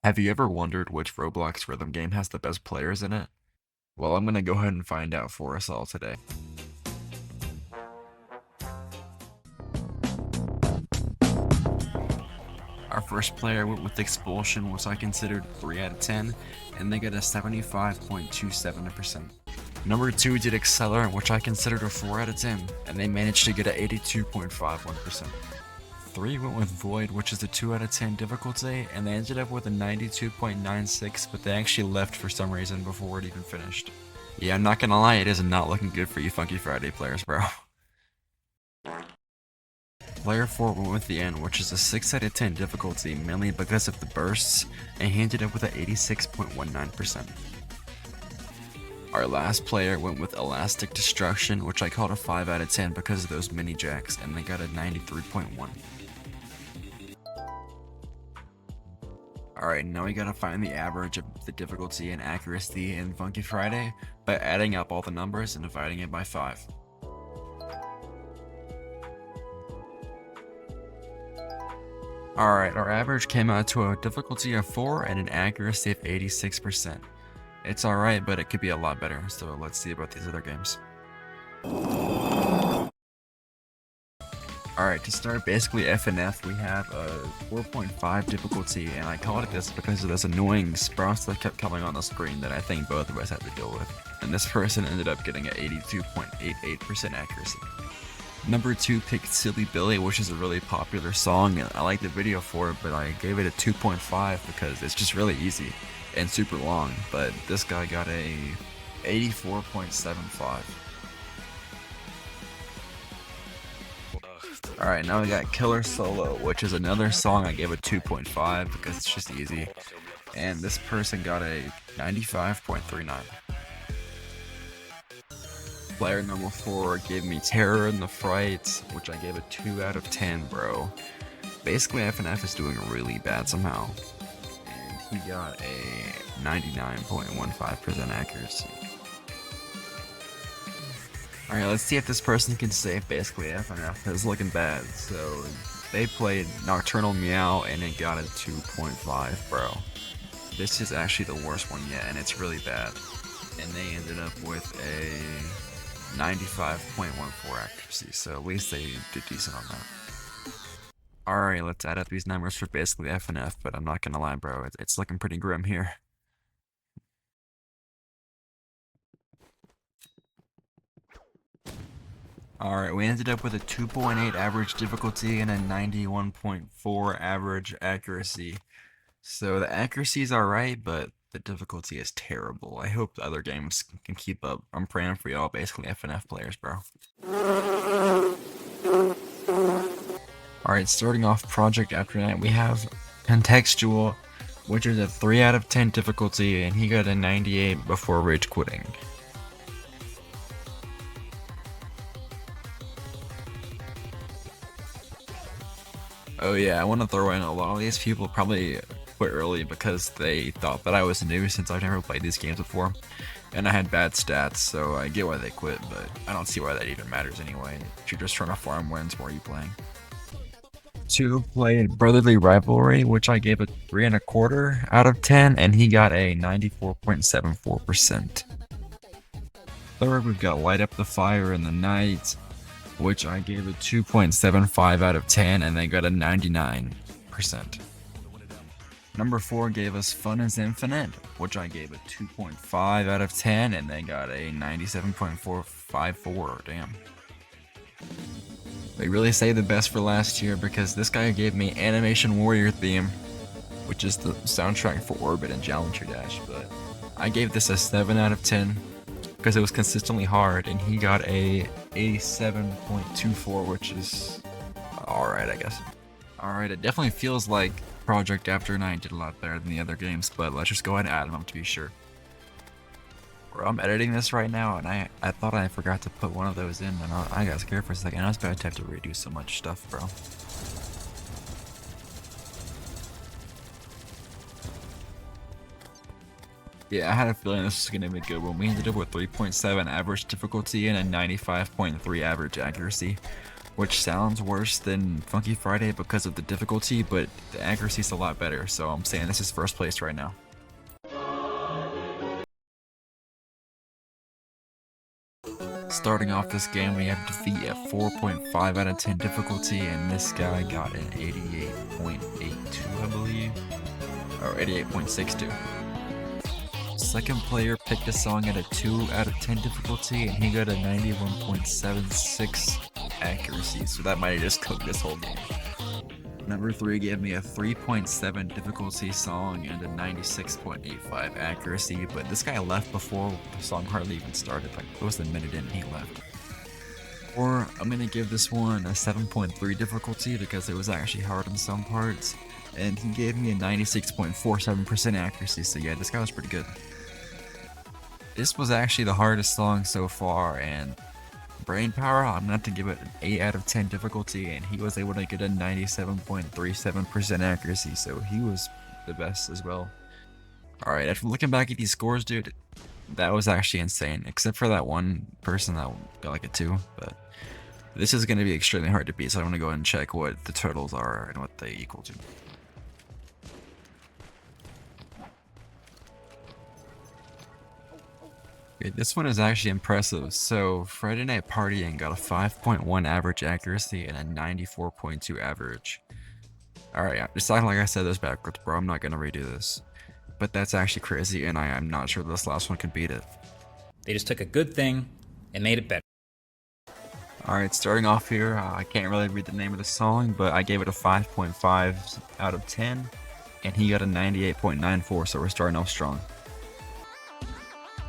Have you ever wondered which Roblox rhythm game has the best players in it? Well, I'm gonna go ahead and find out for us all today. Our first player went with Expulsion, which I considered 3 out of 10, and they got a 75.27%. Number 2 did Accelerant, which I considered a 4 out of 10, and they managed to get a 82.51%. 3 went with Void, which is a 2 out of 10 difficulty, and they ended up with a 92.96, but they actually left for some reason before it even finished. Yeah, I'm not gonna lie, it is not looking good for you Funky Friday players, bro. Player 4 went with the N, which is a 6 out of 10 difficulty, mainly because of the bursts, and he ended up with an 86.19%. Our last player went with Elastic Destruction, which I called a 5 out of 10 because of those mini jacks, and they got a 93.1. Alright, now we gotta find the average of the difficulty and accuracy in Funky Friday by adding up all the numbers and dividing it by 5. Alright, our average came out to a difficulty of 4 and an accuracy of 86%. It's alright, but it could be a lot better, so let's see about these other games. Alright, to start basically FNF, we have a 4.5 difficulty, and I called it this because of this annoying sprouts that kept coming on the screen that I think both of us had to deal with. And this person ended up getting an 82.88% accuracy. Number 2 picked Silly Billy, which is a really popular song, and I like the video for it, but I gave it a 2.5 because it's just really easy and super long, but this guy got a 84.75. Alright, now we got Killer Solo, which is another song I gave a 2.5 because it's just easy, and this person got a 95.39. Player number 4 gave me Terror in the Fright, which I gave a 2 out of 10, bro. Basically, FNF is doing really bad somehow. And he got a 99.15% accuracy. Alright, let's see if this person can save basically FNF. It's looking bad. So, they played Nocturnal Meow and it got a 2.5, bro. This is actually the worst one yet, and it's really bad. And they ended up with a 95.14 accuracy, so at least they did decent on that. Alright, let's add up these numbers for basically FNF, but I'm not gonna lie, bro, it's looking pretty grim here. Alright, we ended up with a 2.8 average difficulty and a 91.4 average accuracy. So the accuracy is alright, but the difficulty is terrible. I hope the other games can keep up. I'm praying for y'all, basically FNF players, bro. Alright, starting off Project After Night, we have Contextual, which is a 3 out of 10 difficulty, and he got a 98 before rage quitting. Oh yeah, I want to throw in a lot of these people probably quit early because they thought that I was new since I've never played these games before, and I had bad stats, so I get why they quit, but I don't see why that even matters anyway. If you're just trying to farm wins, why are you playing? 2 played Brotherly Rivalry, which I gave a 3.25 out of 10, and he got a 94.74%. Third, we've got Light Up the Fire in the Night, which I gave a 2.75 out of 10, and they got a 99%. Number 4 gave us Fun is Infinite, which I gave a 2.5 out of 10, and they got a 97.454, damn. They really saved the best for last year because this guy gave me Animation Warrior Theme, which is the soundtrack for Orbit and Challenger Dash, but I gave this a 7 out of 10 because it was consistently hard, and he got a 87.24, which is alright, I guess. Alright, it definitely feels like Project After Night did a lot better than the other games, but let's just go ahead and add them up to be sure. Bro, I'm editing this right now, and I thought I forgot to put one of those in, and I got scared for a second. I was about to have to redo so much stuff, bro. Yeah, I had a feeling this was gonna be a good one. We ended up with 3.7 average difficulty and a 95.3 average accuracy. which sounds worse than Funky Friday because of the difficulty, but the accuracy's a lot better, so I'm saying this is first place right now. Starting off this game, we have defeat at 4.5 out of 10 difficulty, and this guy got an 88.82, I believe, or 88.62. Second player picked a song at a 2 out of 10 difficulty, and he got a 91.76 accuracy, so that might have just cooked this whole game. Number 3 gave me a 3.7 difficulty song and a 96.85 accuracy, but this guy left before the song hardly even started, like it was a minute in and he left. Or I'm gonna give this one a 7.3 difficulty because it was actually hard in some parts, and he gave me a 96.47% accuracy, so yeah, this guy was pretty good. This was actually the hardest song so far, and brain power, I'm gonna have to give it an 8 out of 10 difficulty, and he was able to get a 97.37% accuracy, so he was the best as well. Alright, after looking back at these scores, dude, that was actually insane, except for that one person that got like a 2, but this is gonna be extremely hard to beat, so I'm gonna go ahead and check what the totals are and what they equal to. Okay, this one is actually impressive. So Friday Night Partying got a 5.1 average accuracy and a 94.2 average. Alright, just like I said this backwards, bro. I'm not gonna redo this. But that's actually crazy, and I am not sure this last one could beat it. They just took a good thing and made it better. Alright, starting off here, I can't really read the name of the song, but I gave it a 5.5 out of 10, and he got a 98.94, so we're starting off strong.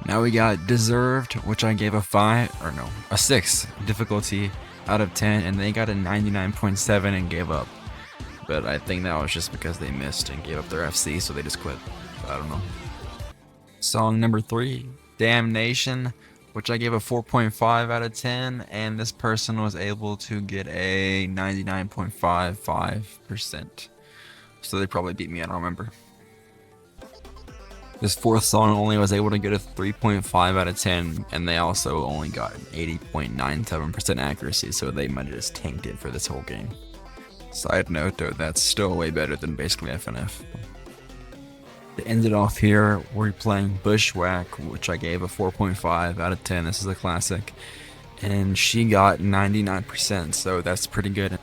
Now we got Deserved, which I gave a 6 difficulty out of 10, and they got a 99.7 and gave up. But I think that was just because they missed and gave up their FC, so they just quit. I don't know. Song number 3, Damnation, which I gave a 4.5 out of 10, and this person was able to get a 99.55%. So they probably beat me, I don't remember. This fourth song only was able to get a 3.5 out of 10, and they also only got an 80.97% accuracy, so they might have just tanked it for this whole game. Side note though, that's still way better than basically FNF. To end it off here, we're playing Bushwhack, which I gave a 4.5 out of 10, this is a classic, and she got 99%, so that's pretty good.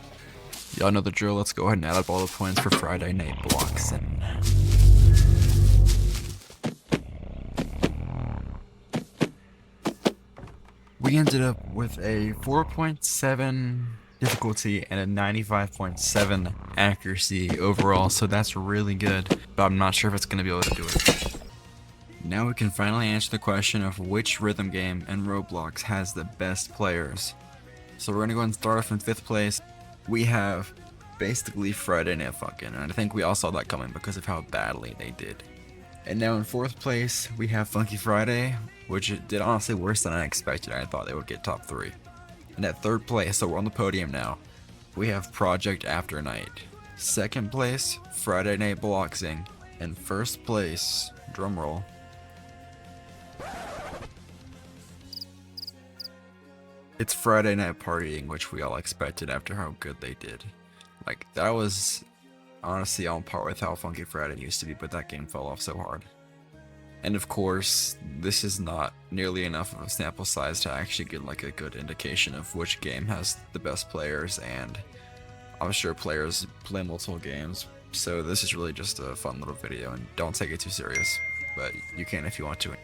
Y'all know the drill, let's go ahead and add up all the points for Friday Night Blocks. We ended up with a 4.7 difficulty and a 95.7 accuracy overall, so that's really good, but I'm not sure if it's going to be able to do it. Now we can finally answer the question of which rhythm game in Roblox has the best players. So we're going to go and start off in 5th place. We have basically Friday Night Funkin', and I think we all saw that coming because of how badly they did. And now in 4th place, we have Funky Friday, which did honestly worse than I expected. I thought they would get top 3. And at 3rd place, so we're on the podium now, we have Project After Night. 2nd place, Friday Night Bloxing. And 1st place, drumroll, it's Friday Night Partying, which we all expected after how good they did. Like, that was honestly on par with how Funky Friday used to be, but that game fell off so hard. And of course, this is not nearly enough of a sample size to actually get like a good indication of which game has the best players, and I'm sure players play multiple games, so this is really just a fun little video, and don't take it too serious, but you can if you want to.